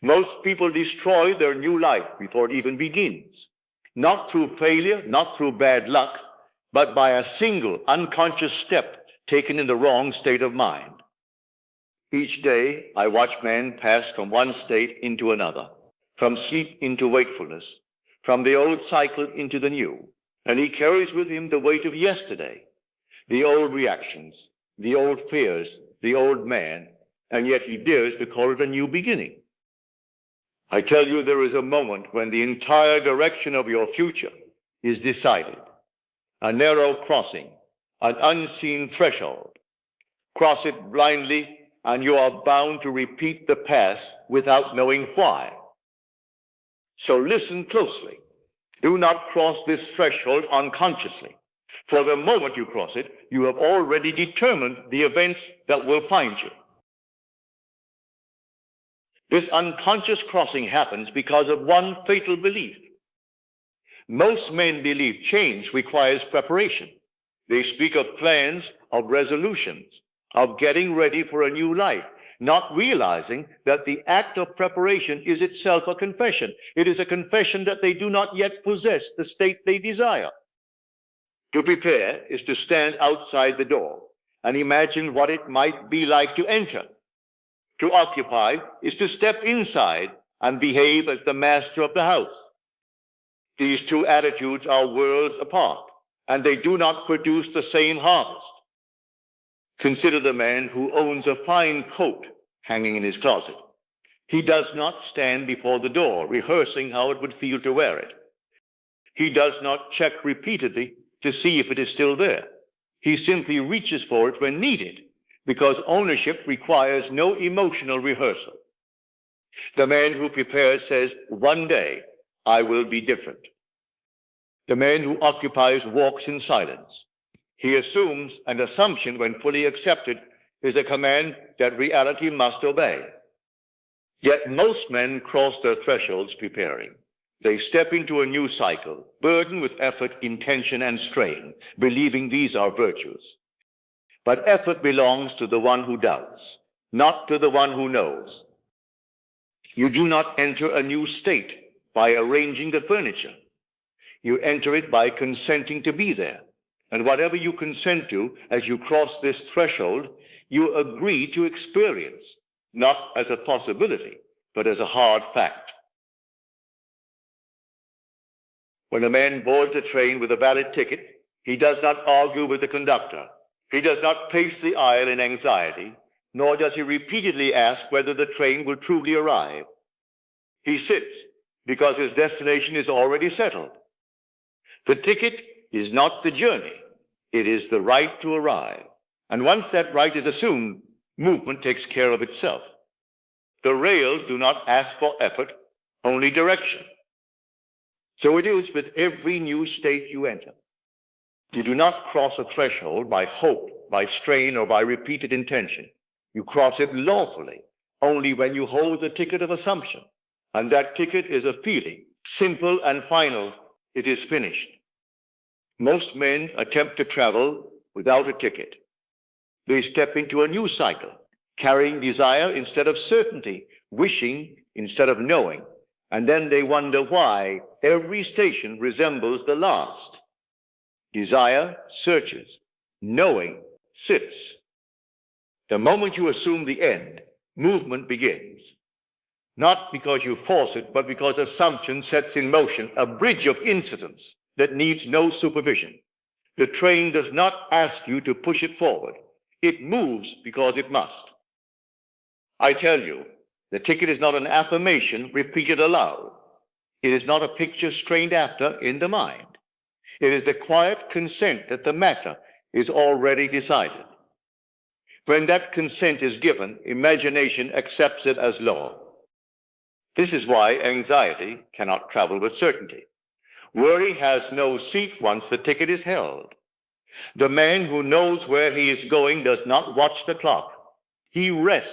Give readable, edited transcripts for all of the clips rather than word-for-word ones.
Most people destroy their new life before it even begins, not through failure, not through bad luck, but by a single unconscious step taken in the wrong state of mind. Each day, I watch man pass from one state into another, from sleep into wakefulness, from the old cycle into the new, and he carries with him the weight of yesterday, the old reactions, the old fears, the old man, and yet he dares to call it a new beginning. I tell you, there is a moment when the entire direction of your future is decided. A narrow crossing, an unseen threshold. Cross it blindly, and you are bound to repeat the past without knowing why. So listen closely. Do not cross this threshold unconsciously. For the moment you cross it, you have already determined the events that will find you. This unconscious crossing happens because of one fatal belief. Most men believe change requires preparation. They speak of plans, of resolutions, of getting ready for a new life, not realizing that the act of preparation is itself a confession. It is a confession that they do not yet possess the state they desire. To prepare is to stand outside the door and imagine what it might be like to enter. To occupy is to step inside and behave as the master of the house. These two attitudes are worlds apart, and they do not produce the same harvest. Consider the man who owns a fine coat hanging in his closet. He does not stand before the door rehearsing how it would feel to wear it. He does not check repeatedly to see if it is still there. He simply reaches for it when needed, because ownership requires no emotional rehearsal. The man who prepares says, "One day I will be different." The man who occupies walks in silence. He assumes an assumption, when fully accepted, is a command that reality must obey. Yet most men cross their thresholds preparing. They step into a new cycle, burdened with effort, intention, and strain, believing these are virtues. But effort belongs to the one who does, not to the one who knows. You do not enter a new state by arranging the furniture. You enter it by consenting to be there. And whatever you consent to as you cross this threshold, you agree to experience, not as a possibility, but as a hard fact. When a man boards a train with a valid ticket, he does not argue with the conductor. He does not pace the aisle in anxiety, nor does he repeatedly ask whether the train will truly arrive. He sits because his destination is already settled. The ticket is not the journey. It is the right to arrive. And once that right is assumed, movement takes care of itself. The rails do not ask for effort, only direction. So it is with every new state you enter. You do not cross a threshold by hope, by strain, or by repeated intention. You cross it lawfully, only when you hold the ticket of assumption. And that ticket is a feeling, simple and final. It is finished. Most men attempt to travel without a ticket. They step into a new cycle, carrying desire instead of certainty, wishing instead of knowing. And then they wonder why every station resembles the last. Desire searches, knowing sits. The moment you assume the end, movement begins. Not because you force it, but because assumption sets in motion a bridge of incidents that needs no supervision. The train does not ask you to push it forward. It moves because it must. I tell you, the ticket is not an affirmation repeated aloud. It is not a picture strained after in the mind. It is the quiet consent that the matter is already decided. When that consent is given, imagination accepts it as law. This is why anxiety cannot travel with certainty. Worry has no seat once the ticket is held. The man who knows where he is going does not watch the clock. He rests.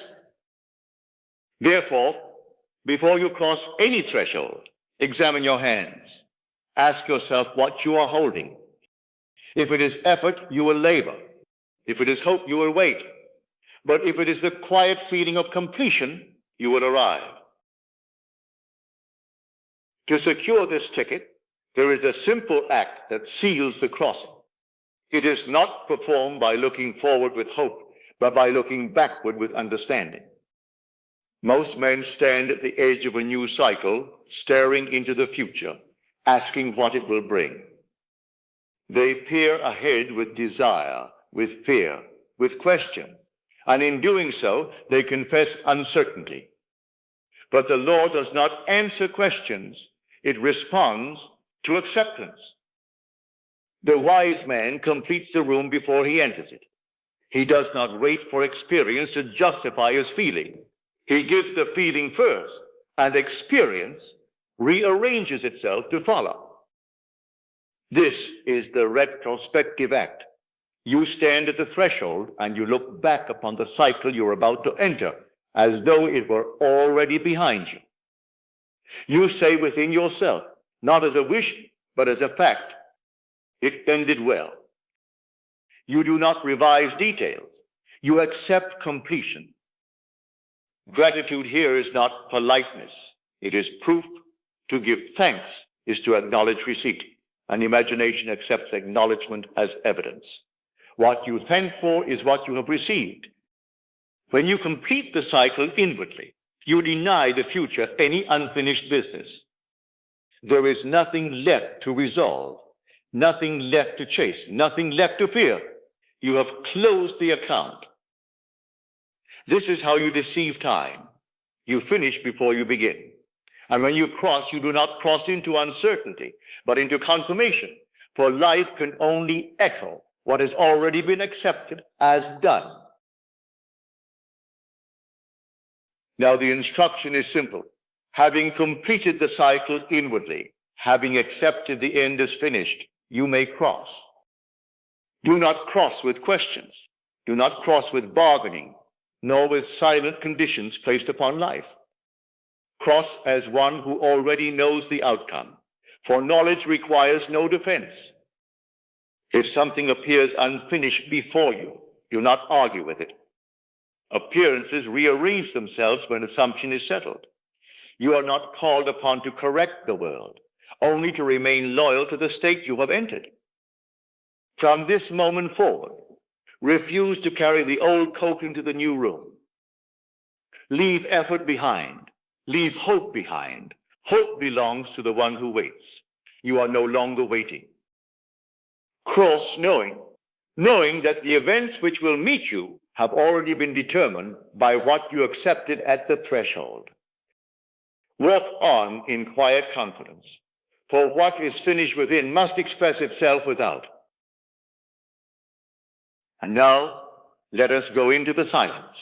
Therefore, before you cross any threshold, examine your hands. Ask yourself what you are holding. If it is effort, you will labor. If it is hope, you will wait. But if it is the quiet feeling of completion, you will arrive. To secure this ticket, there is a simple act that seals the crossing. It is not performed by looking forward with hope, but by looking backward with understanding. Most men stand at the edge of a new cycle, staring into the future, asking what it will bring. They peer ahead with desire, with fear, with question, and in doing so, they confess uncertainty. But the law does not answer questions. It responds to acceptance. The wise man completes the room before he enters it. He does not wait for experience to justify his feeling. He gives the feeling first, and experience rearranges itself to follow. This is the Retrospective Act. You stand at the threshold and you look back upon the cycle you're about to enter as though it were already behind you. You say within yourself, not as a wish, but as a fact, it ended well. You do not revise details. You accept completion. Gratitude here is not politeness. It is proof. To give thanks is to acknowledge receipt. And imagination accepts acknowledgement as evidence. What you thank for is what you have received. When you complete the cycle inwardly, you deny the future any unfinished business. There is nothing left to resolve, nothing left to chase, nothing left to fear. You have closed the account. This is how you deceive time. You finish before you begin. And when you cross, you do not cross into uncertainty, but into confirmation. For life can only echo what has already been accepted as done. Now the instruction is simple. Having completed the cycle inwardly, having accepted the end is finished, you may cross. Do not cross with questions. Do not cross with bargaining, nor with silent conditions placed upon life. Cross as one who already knows the outcome, for knowledge requires no defense. If something appears unfinished before you, do not argue with it. Appearances rearrange themselves when assumption is settled. You are not called upon to correct the world, only to remain loyal to the state you have entered. From this moment forward, refuse to carry the old coat into the new room. Leave effort behind. Leave hope behind. Hope belongs to the one who waits. You are no longer waiting. Cross knowing that the events which will meet you have already been determined by what you accepted at the threshold. Walk on in quiet confidence, for what is finished within must express itself without. And now, let us go into the silence.